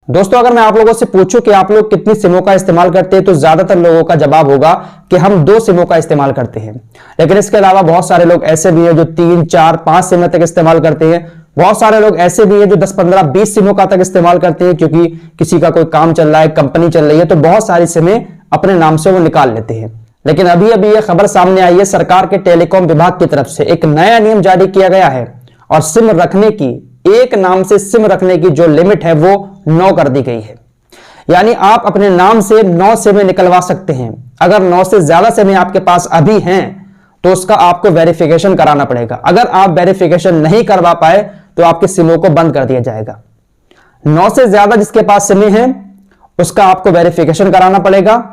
दोस्तों, अगर मैं आप लोगों से पूछूं कि आप लोग कितनी सिमों का इस्तेमाल करते हैं तो ज्यादातर लोगों का जवाब होगा कि हम 2 सिमों का इस्तेमाल करते हैं। लेकिन इसके अलावा बहुत सारे लोग ऐसे भी हैं जो 3, 4, 5 सिमें तक इस्तेमाल करते हैं। बहुत सारे लोग ऐसे भी हैं जो 10, 15, 20 सिमों का तक इस्तेमाल करते हैं, क्योंकि किसी का कोई काम चल रहा है, कंपनी चल रही है, तो बहुत सारी सिमें अपने नाम से वो निकाल लेते हैं। लेकिन अभी अभी यह खबर सामने आई है, सरकार के टेलीकॉम विभाग की तरफ से एक नया नियम जारी किया गया है और सिम रखने की, एक नाम से सिम रखने की जो लिमिट है वो 9 कर दी गई है। यानी आप अपने नाम से 9 सिमें निकलवा सकते हैं। अगर 9 से ज्यादा सिमें आपके पास अभी हैं तो उसका आपको वेरिफिकेशन कराना पड़ेगा। अगर आप वेरिफिकेशन नहीं करवा पाए तो आपके सिमों को बंद कर दिया जाएगा। 9 से ज्यादा जिसके पास सिमें हैं उसका आपको वेरिफिकेशन कराना पड़ेगा।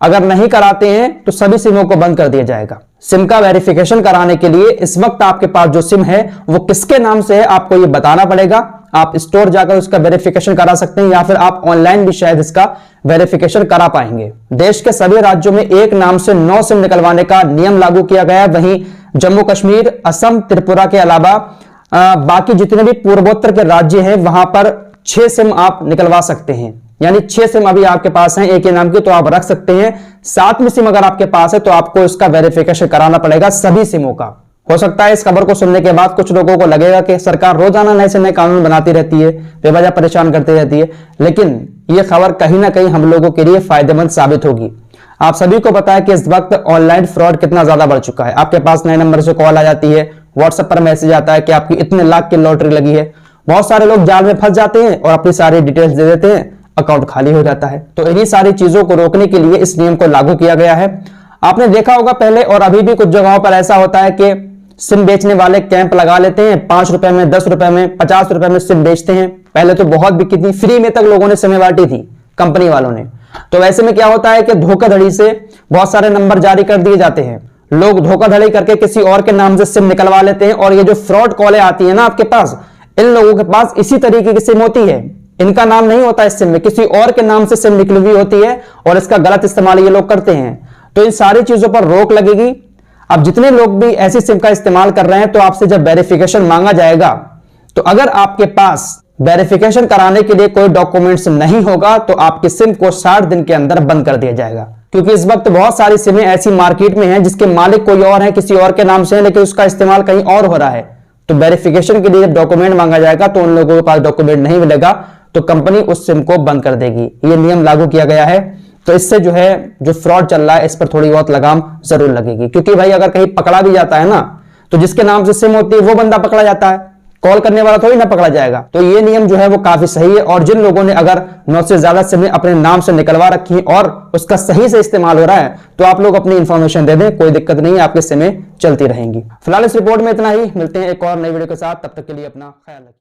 अगर नहीं कराते हैं तो सभी सिमों को बंद कर दिया जाएगा। सिम का वेरिफिकेशन कराने के लिए इस वक्त आपके पास जो सिम है वो किसके नाम से है आपको ये बताना पड़ेगा। आप स्टोर जाकर उसका वेरिफिकेशन करा सकते हैं या फिर आप ऑनलाइन भी शायद इसका वेरिफिकेशन करा पाएंगे। देश के सभी राज्यों में एक नाम से 9 सिम निकलवाने का नियम लागू किया गया है। वहीं जम्मू कश्मीर, असम, त्रिपुरा के अलावा बाकी जितने भी पूर्वोत्तर के राज्य हैं वहां पर 6 सिम आप निकलवा सकते हैं। यानी 6 सिम अभी आपके पास हैं एक ही नाम की, तो आप रख सकते हैं। 7वीं सिम अगर आपके पास है तो आपको इसका वेरिफिकेशन कराना पड़ेगा सभी सिमों का। हो सकता है इस खबर को सुनने के बाद कुछ लोगों को लगेगा कि सरकार रोजाना नए से नए कानून बनाती रहती है, बेवजह परेशान करती रहती है, लेकिन यह खबर कहीं ना कहीं हम लोगों के लिए फायदेमंद साबित होगी। आप सभी को पता है कि इस वक्त ऑनलाइन फ्रॉड कितना ज्यादा बढ़ चुका है। आपके पास नए नंबर से कॉल आ जाती है, व्हाट्सएप पर मैसेज आता है कि आपकी इतने लाख की लॉटरी लगी है। बहुत सारे लोग जाल में फंस जाते हैं और अपनी सारी डिटेल्स दे देते हैं, अकाउंट खाली हो जाता है। तो इन्हीं सारी चीजों को रोकने के लिए इस नियम को लागू किया गया है। आपने देखा होगा पहले और अभी भी कुछ जगहों पर ऐसा होता है कि सिम बेचने वाले कैंप लगा लेते हैं, 5 रुपए में, 10 रुपए में, 50 रुपए में सिम बेचते हैं। पहले तो बहुत बिकी थी, फ्री में तक लोगों ने सिमें बांटी थी कंपनी वालों ने। तो वैसे में क्या होता है कि धोखाधड़ी से बहुत सारे नंबर जारी कर दिए जाते हैं। लोग धोखाधड़ी करके किसी और के नाम से सिम निकलवा लेते हैं और ये जो फ्रॉड कॉलें आती है ना आपके पास, इन लोगों के पास इसी तरीके की सिम होती है। इनका नाम नहीं होता इस सिम में, किसी और के नाम से सिम निकली हुई होती है और इसका गलत इस्तेमाल ये लोग करते हैं। तो इन सारी चीजों पर रोक लगेगी। अब जितने लोग भी ऐसी सिम का इस्तेमाल कर रहे हैं तो आपसे जब वेरिफिकेशन मांगा जाएगा तो अगर आपके पास वेरिफिकेशन कराने के लिए कोई डॉक्यूमेंट्स नहीं होगा तो आपकी सिम को 60 दिन के अंदर बंद कर दिया जाएगा। क्योंकि इस वक्त बहुत सारी सिमें ऐसी मार्केट में हैं जिसके मालिक कोई और है, किसी और के नाम से है, लेकिन उसका इस्तेमाल कहीं और हो रहा है। तो वेरिफिकेशन के लिए जब डॉक्यूमेंट मांगा जाएगा तो उन लोगों के पास डॉक्यूमेंट नहीं मिलेगा तो कंपनी उस सिम को बंद कर देगी। यह नियम लागू किया गया है। तो इससे जो है जो फ्रॉड चल रहा है इस पर थोड़ी बहुत लगाम जरूर लगेगी। क्योंकि भाई अगर कहीं पकड़ा भी जाता है ना तो जिसके नाम से सिम होती है वो बंदा पकड़ा जाता है, कॉल करने वाला थोड़ी ना पकड़ा जाएगा। तो ये नियम जो है वो काफी सही है। और जिन लोगों ने अगर 9 से ज्यादा सिमें अपने नाम से निकलवा रखी है और उसका सही से इस्तेमाल हो रहा है तो आप लोग अपनी इंफॉर्मेशन दे दें, कोई दिक्कत नहीं है, आपकी सिमें चलती रहेंगी। फिलहाल इस रिपोर्ट में इतना ही, मिलते हैं एक और नई वीडियो के साथ। तब तक के लिए अपना ख्याल रखिए।